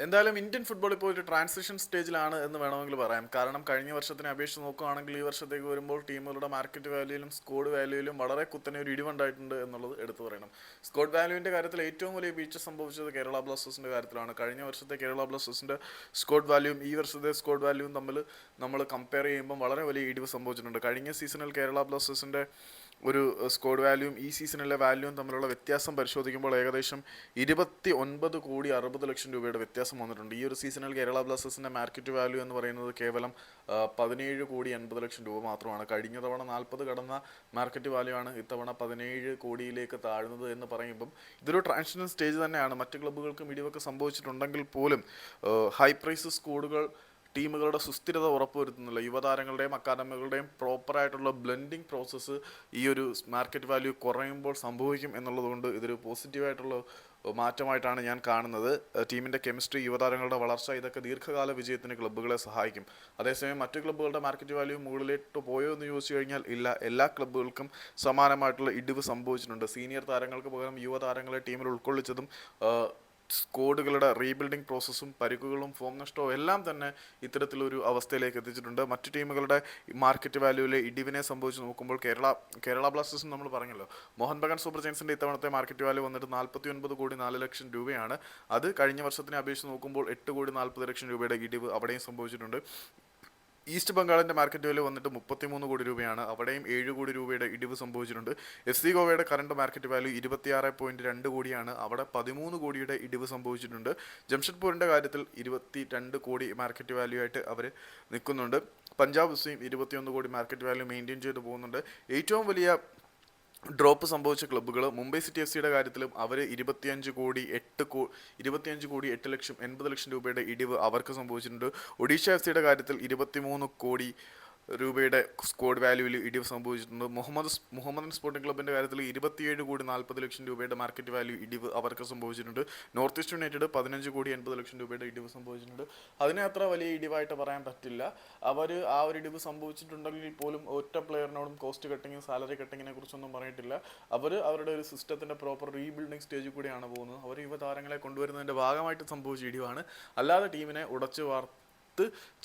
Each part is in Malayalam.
എന്തായാലും ഇന്ത്യൻ ഫുട്ബോൾ ഇപ്പോൾ ഒരു ട്രാൻസിഷൻ സ്റ്റേജിലാണ് എന്ന് വേണമെങ്കിൽ പറയാം. കാരണം കഴിഞ്ഞ വർഷത്തിനെ അപേക്ഷിച്ച് നോക്കുകയാണെങ്കിൽ ഈ വർഷത്തേക്ക് വരുമ്പോൾ ടീമുകളുടെ മാർക്കറ്റ് വാല്യൂയിലും സ്ക്വാഡ് വാല്യൂയിലും വളരെ കുത്തനെ ഒരു ഇടിവുണ്ടായിട്ടുണ്ട് എന്നുള്ളത് എടുത്തു പറയണം. സ്ക്വാഡ് വാല്യൂവിൻ്റെ കാര്യത്തിൽ ഏറ്റവും വലിയ വീഴ്ച സംഭവിച്ചത് കേരള ബ്ലാസ്റ്റേഴ്സിൻ്റെ കാര്യത്തിലാണ്. കഴിഞ്ഞ വർഷത്തെ കേരള ബ്ലാസ്റ്റേഴ്സിൻ്റെ സ്ക്വാഡ് വാല്യൂവും ഈ വർഷത്തെ സ്ക്വാഡ് വാല്യൂവും തമ്മിൽ നമ്മൾ കമ്പയർ ചെയ്യുമ്പോൾ വളരെ വലിയ ഇടിവ് സംഭവിച്ചിട്ടുണ്ട്. കഴിഞ്ഞ സീസണിൽ കേരള ബ്ലാസ്റ്റേഴ്സിൻ്റെ ഒരു സ്ക്വാഡ് വാല്യൂവും ഈ സീസണിലെ വാല്യൂവും തമ്മിലുള്ള വ്യത്യാസം പരിശോധിക്കുമ്പോൾ ഏകദേശം 29,60,00,000 രൂപയുടെ വ്യത്യാസം വന്നിട്ടുണ്ട്. ഈ ഒരു സീസണിൽ കേരള ബ്ലാസ്റ്റേഴ്സിൻ്റെ മാർക്കറ്റ് വാല്യൂ എന്ന് പറയുന്നത് കേവലം 17,80,00,000 രൂപ മാത്രമാണ്. കഴിഞ്ഞ തവണ 40 കടന്ന മാർക്കറ്റ് വാല്യൂ ആണ് ഇത്തവണ 17 കോടിയിലേക്ക് താഴ്ന്നത് എന്ന് പറയുമ്പം ഇതൊരു ട്രാൻസിഷൻ സ്റ്റേജ് തന്നെയാണ്. മറ്റ് ക്ലബ്ബുകൾക്കും ഇടിവൊക്കെ സംഭവിച്ചിട്ടുണ്ടെങ്കിൽ പോലും ഹൈ പ്രൈസ് സ്ക്വാഡുകൾ ടീമുകളുടെ സുസ്ഥിരത ഉറപ്പുവരുത്തുന്നില്ല. യുവതാരങ്ങളുടെയും അക്കാദമികളുടെയും പ്രോപ്പറായിട്ടുള്ള ബ്ലെൻഡിങ് പ്രോസസ്സ് ഈ ഒരു മാർക്കറ്റ് വാല്യൂ കുറയുമ്പോൾ സംഭവിക്കും എന്നുള്ളതുകൊണ്ട് ഇതൊരു പോസിറ്റീവായിട്ടുള്ള മാറ്റമായിട്ടാണ് ഞാൻ കാണുന്നത്. ടീമിൻ്റെ കെമിസ്ട്രി, യുവതാരങ്ങളുടെ വളർച്ച, ഇതൊക്കെ ദീർഘകാല വിജയത്തിന് ക്ലബ്ബുകളെ സഹായിക്കും. അതേസമയം മറ്റു ക്ലബ്ബുകളുടെ മാർക്കറ്റ് വാല്യൂ മുകളിലേക്ക് പോയോ എന്ന് ചോദിച്ചു കഴിഞ്ഞാൽ ഇല്ല. എല്ലാ ക്ലബ്ബുകൾക്കും സമാനമായിട്ടുള്ള ഇടിവ് സംഭവിച്ചിട്ടുണ്ട്. സീനിയർ താരങ്ങൾക്ക് പകരം യുവതാരങ്ങളെ ടീമിൽ ഉൾക്കൊള്ളിച്ചതും സ്ക്വാഡുകളുടെ റീബിൽഡിംഗ് പ്രോസസ്സും പരിക്കുകളും ഫോം നഷ്ടവും എല്ലാം തന്നെ ഇത്തരത്തിലൊരു അവസ്ഥയിലേക്ക് എത്തിച്ചിട്ടുണ്ട്. മറ്റു ടീമുകളുടെ മാർക്കറ്റ് വാല്യൂവിലെ ഇടിവിനെ സംഭവിച്ച് നോക്കുമ്പോൾ കേരള ബ്ലാസ്റ്റേഴ്സ് നമ്മൾ പറഞ്ഞല്ലോ, മോഹൻ ബഗാൻ സൂപ്പർ ജയൻസിൻ്റെ ഇത്തവണത്തെ മാർക്കറ്റ് വാല്യൂ വന്നിട്ട് 49,04,00,000 രൂപയാണ്. അത് കഴിഞ്ഞ വർഷത്തിനെ അപേക്ഷിച്ച് നോക്കുമ്പോൾ 8,40,00,000 രൂപയുടെ ഇടിവ് അവിടെയും സംഭവിച്ചിട്ടുണ്ട്. ഈസ്റ്റ് ബംഗാളിൻ്റെ മാർക്കറ്റ് വാല്യൂ വന്നിട്ട് 33 കോടി രൂപയാണ്. അവിടെയും 7 കോടി രൂപയുടെ ഇടിവ് സംഭവിച്ചിട്ടുണ്ട്. FC ഗോവയുടെ കറണ്ട് മാർക്കറ്റ് വാല്യൂ 26.2 കോടിയാണ്. അവിടെ 13 കോടിയുടെ ഇടിവ് സംഭവിച്ചിട്ടുണ്ട്. ജംഷഡ്പൂരിൻ്റെ കാര്യത്തിൽ 22 കോടി മാർക്കറ്റ് വാല്യൂ ആയിട്ട് അവർ നിൽക്കുന്നുണ്ട്. പഞ്ചാബ് എഫ്സിയും 21 കോടി മാർക്കറ്റ് വാല്യൂ മെയിൻറ്റെയിൻ ചെയ്ത് പോകുന്നുണ്ട്. ഏറ്റവും വലിയ ഡ്രോപ്പ് സംഭവിച്ച ക്ലബ്ബുകൾ മുംബൈ സിറ്റി FC കാര്യത്തിലും അവർ 25 കോടി 8 ലക്ഷം 80 ലക്ഷം രൂപയുടെ ഇടിവ് അവർക്ക് സംഭവിച്ചിട്ടുണ്ട്. ഒഡീഷ FC കാര്യത്തിൽ 23 കോടി രൂപയുടെ സ്ക്വാഡ് വാല്യൂവിൽ ഇടിവ് സംഭവിച്ചിട്ടുണ്ട്. മുഹമ്മദൻ സ്പോർട്ടിംഗ് ക്ലബിൻ്റെ കാര്യത്തിൽ 27 കോടി 40 ലക്ഷം രൂപയുടെ മാർക്കറ്റ് വാല്യൂ ഇടിവ് അവർക്ക് സംഭവിച്ചിട്ടുണ്ട്. നോർത്ത് ഈസ്റ്റ് യുണൈറ്റഡ് 15 കോടി 80 ലക്ഷം രൂപയുടെ ഇടിവ് സംഭവിച്ചിട്ടുണ്ട്. അതിനെ അത്ര വലിയ ഇടിവായിട്ട് പറയാൻ പറ്റില്ല. അവർ ആ ഒരു ഇടിവ് സംഭവിച്ചിട്ടുണ്ടെങ്കിൽ പോലും ഒറ്റ പ്ലെയറിനോടും കോസ്റ്റ് കട്ടിങ്, സാലറി കട്ടിങ്ങിനെ കുറിച്ചൊന്നും പറഞ്ഞിട്ടില്ല. അവരുടെ ഒരു സിസ്റ്റത്തിൻ്റെ പ്രോപ്പർ റീബിൽഡിംഗ് സ്റ്റേജിൽ കൂടിയാണ് പോകുന്നത്. അവർ യുവതാരങ്ങളെ കൊണ്ടുവരുന്നതിൻ്റെ ഭാഗമായിട്ട് സംഭവിച്ച ഇടിവാണ്, അല്ലാതെ ടീമിനെ ഉടച്ചു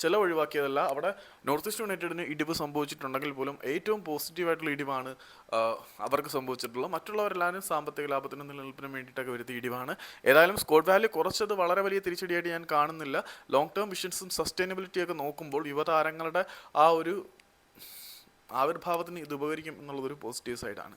ചില ഒഴിവാക്കിയതല്ല. അവിടെ നോർത്ത് ഈസ്റ്റ് യുണൈറ്റഡിന് ഇടിവ് സംഭവിച്ചിട്ടുണ്ടെങ്കിൽ പോലും ഏറ്റവും പോസിറ്റീവായിട്ടുള്ള ഇടിവാണ് അവർക്ക് സംഭവിച്ചിട്ടുള്ളത്. മറ്റുള്ളവരെല്ലാവരും സാമ്പത്തിക ലാഭത്തിനും നിലനിൽപ്പിനും വേണ്ടിയിട്ടൊക്കെ വരുത്തിയ ഇടിവാണ്. ഏതായാലും സ്ക്വാഡ് വാല്യൂ കുറച്ചത് വളരെ വലിയ തിരിച്ചടിയായിട്ട് ഞാൻ കാണുന്നില്ല. ലോങ് ടേം വിഷൻസും സസ്റ്റൈനബിലിറ്റിയൊക്കെ നോക്കുമ്പോൾ യുവതാരങ്ങളുടെ ആ ഒരു ആവിർഭാവത്തിന് ഇത് ഉപകരിക്കും എന്നുള്ളതൊരു പോസിറ്റീവ് സൈഡാണ്.